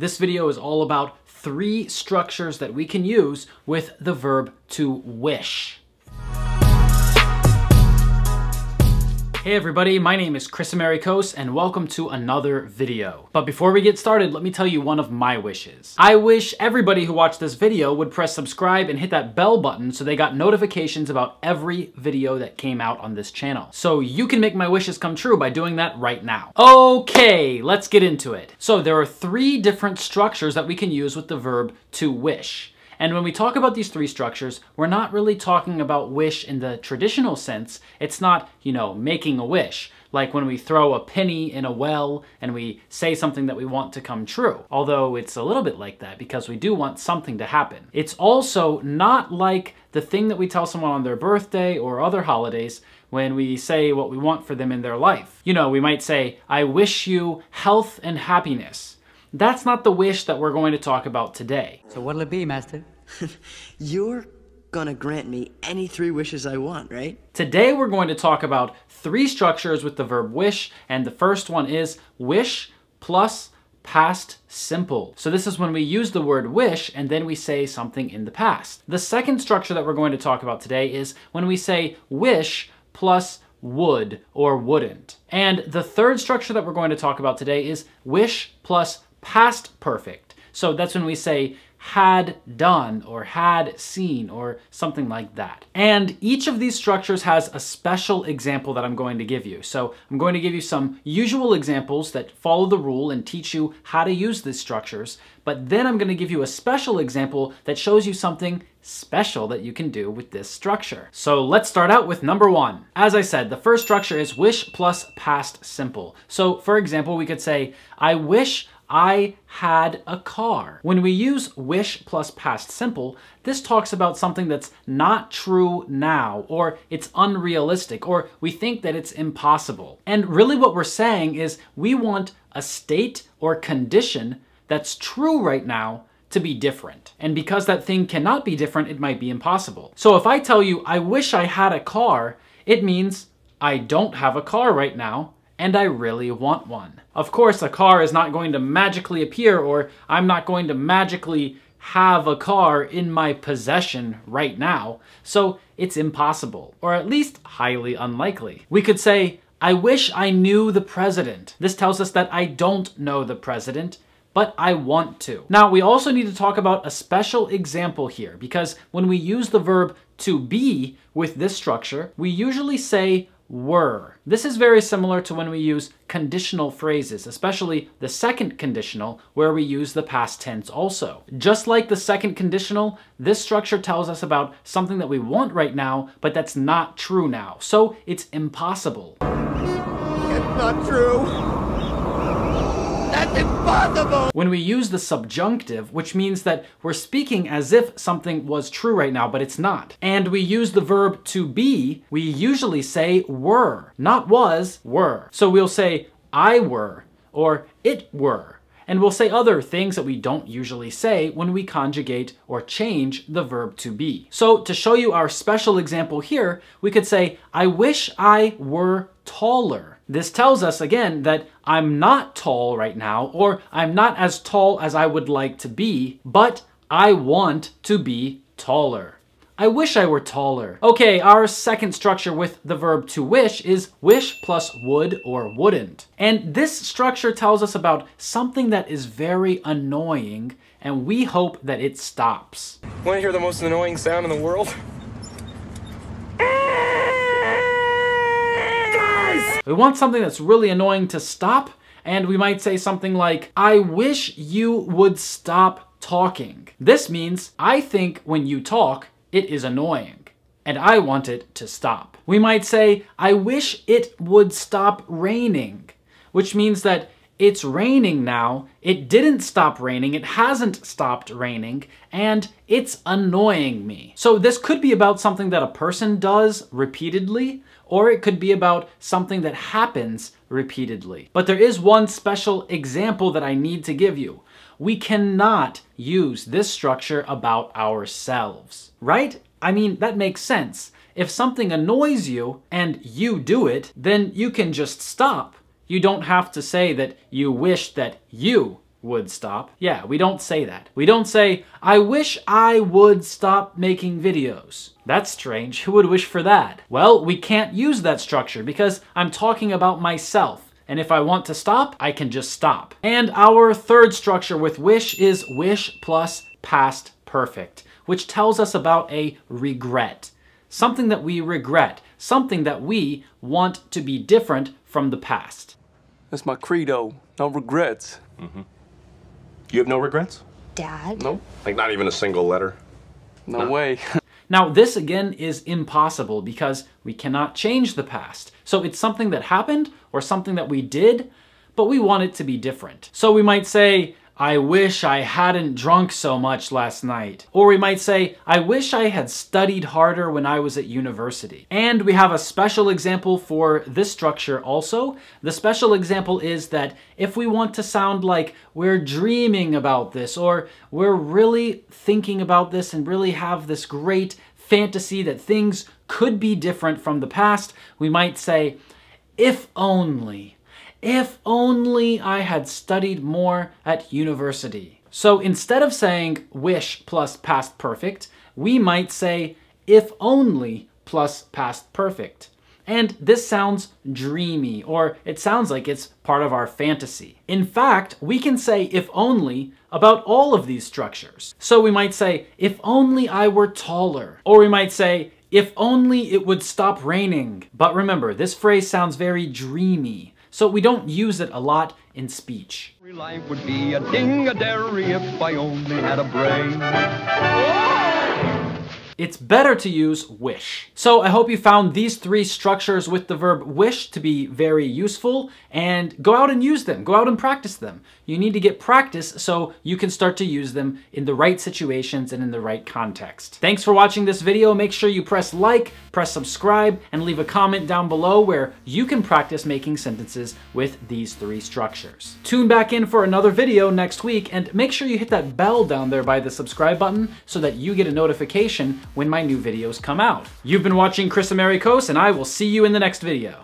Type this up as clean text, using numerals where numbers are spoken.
This video is all about 3 structures that we can use with the verb to wish. Hey everybody, my name is Kris Amerikos and welcome to another video. But before we get started, let me tell you one of my wishes. I wish everybody who watched this video would press subscribe and hit that bell button so they got notifications about every video that came out on this channel. So you can make my wishes come true by doing that right now. Okay, let's get into it. So there are 3 different structures that we can use with the verb to wish. And when we talk about these 3 structures, we're not really talking about wish in the traditional sense. It's not, making a wish. Like when we throw a penny in a well and we say something that we want to come true. Although it's a little bit like that because we do want something to happen. It's also not like the thing that we tell someone on their birthday or other holidays when we say what we want for them in their life. We might say, I wish you health and happiness. That's not the wish that we're going to talk about today. So what'll it be, Master? You're gonna grant me any 3 wishes I want, right? Today we're going to talk about 3 structures with the verb wish, and the first one is wish plus past simple. So this is when we use the word wish and then we say something in the past. The second structure that we're going to talk about today is when we say wish plus would or wouldn't. And the third structure that we're going to talk about today is wish plus past perfect. So that's when we say had done or had seen or something like that. And each of these structures has a special example that I'm going to give you. So I'm going to give you some usual examples that follow the rule and teach you how to use these structures. But then I'm going to give you a special example that shows you something special that you can do with this structure. So let's start out with number 1. As I said, the first structure is wish plus past simple. So for example, we could say, I wish I had a car. When we use wish plus past simple, this talks about something that's not true now, or it's unrealistic, or we think that it's impossible. And really what we're saying is we want a state or condition that's true right now to be different. And because that thing cannot be different, it might be impossible. So if I tell you, I wish I had a car, it means I don't have a car right now, and I really want one. Of course, a car is not going to magically appear, or I'm not going to magically have a car in my possession right now, so it's impossible, or at least highly unlikely. We could say, I wish I knew the president. This tells us that I don't know the president, but I want to. Now, we also need to talk about a special example here, because when we use the verb to be with this structure, we usually say were. This is very similar to when we use conditional phrases, especially the second conditional, where we use the past tense also. Just like the second conditional, this structure tells us about something that we want right now, but that's not true now. So it's impossible. It's not true. That's impossible! When we use the subjunctive, which means that we're speaking as if something was true right now, but it's not, and we use the verb to be, we usually say were, not was, were. So we'll say I were, or it were. And we'll say other things that we don't usually say when we conjugate or change the verb to be. So to show you our special example here, we could say, I wish I were taller. This tells us again that I'm not tall right now, or I'm not as tall as I would like to be, but I want to be taller. I wish I were taller. Okay, our second structure with the verb to wish is wish plus would or wouldn't. And this structure tells us about something that is very annoying, and we hope that it stops. Want to hear the most annoying sound in the world? We want something that's really annoying to stop, and we might say something like, I wish you would stop talking. This means, I think when you talk, it is annoying, and I want it to stop. We might say, I wish it would stop raining, which means that it's raining now, it didn't stop raining, it hasn't stopped raining, and it's annoying me. So this could be about something that a person does repeatedly, or it could be about something that happens repeatedly. But there is one special example that I need to give you. We cannot use this structure about ourselves, right? I mean, that makes sense. If something annoys you and you do it, then you can just stop. You don't have to say that you wish that you would stop. Yeah, we don't say that. We don't say, I wish I would stop making videos. That's strange. Who would wish for that? Well, we can't use that structure because I'm talking about myself. And if I want to stop, I can just stop. And our third structure with wish is wish plus past perfect, which tells us about a regret. Something that we regret, something that we want to be different from the past. That's my credo, no regrets. Mm-hmm. You have no regrets? Dad? Nope. Like not even a single letter? No way. Now, this again is impossible because we cannot change the past. So it's something that happened or something that we did, but we want it to be different. So we might say, I wish I hadn't drunk so much last night. Or we might say, I wish I had studied harder when I was at university. And we have a special example for this structure also. The special example is that if we want to sound like we're dreaming about this, or we're really thinking about this and really have this great fantasy that things could be different from the past, we might say, if only. If only I had studied more at university. So instead of saying wish plus past perfect, we might say if only plus past perfect. And this sounds dreamy, or it sounds like it's part of our fantasy. In fact, we can say if only about all of these structures. So we might say, if only I were taller. Or we might say, if only it would stop raining. But remember, this phrase sounds very dreamy, so we don't use it a lot in speech. Life would be a ding-a-dairy if I only had a brain. It's better to use wish. So I hope you found these three structures with the verb wish to be very useful, and go out and use them. Go out and practice them. You need to get practice so you can start to use them in the right situations and in the right context. Thanks for watching this video. Make sure you press like, press subscribe, and leave a comment down below where you can practice making sentences with these three structures. Tune back in for another video next week, and make sure you hit that bell down there by the subscribe button so that you get a notification when my new videos come out. You've been watching Kris Amerikos, and I will see you in the next video.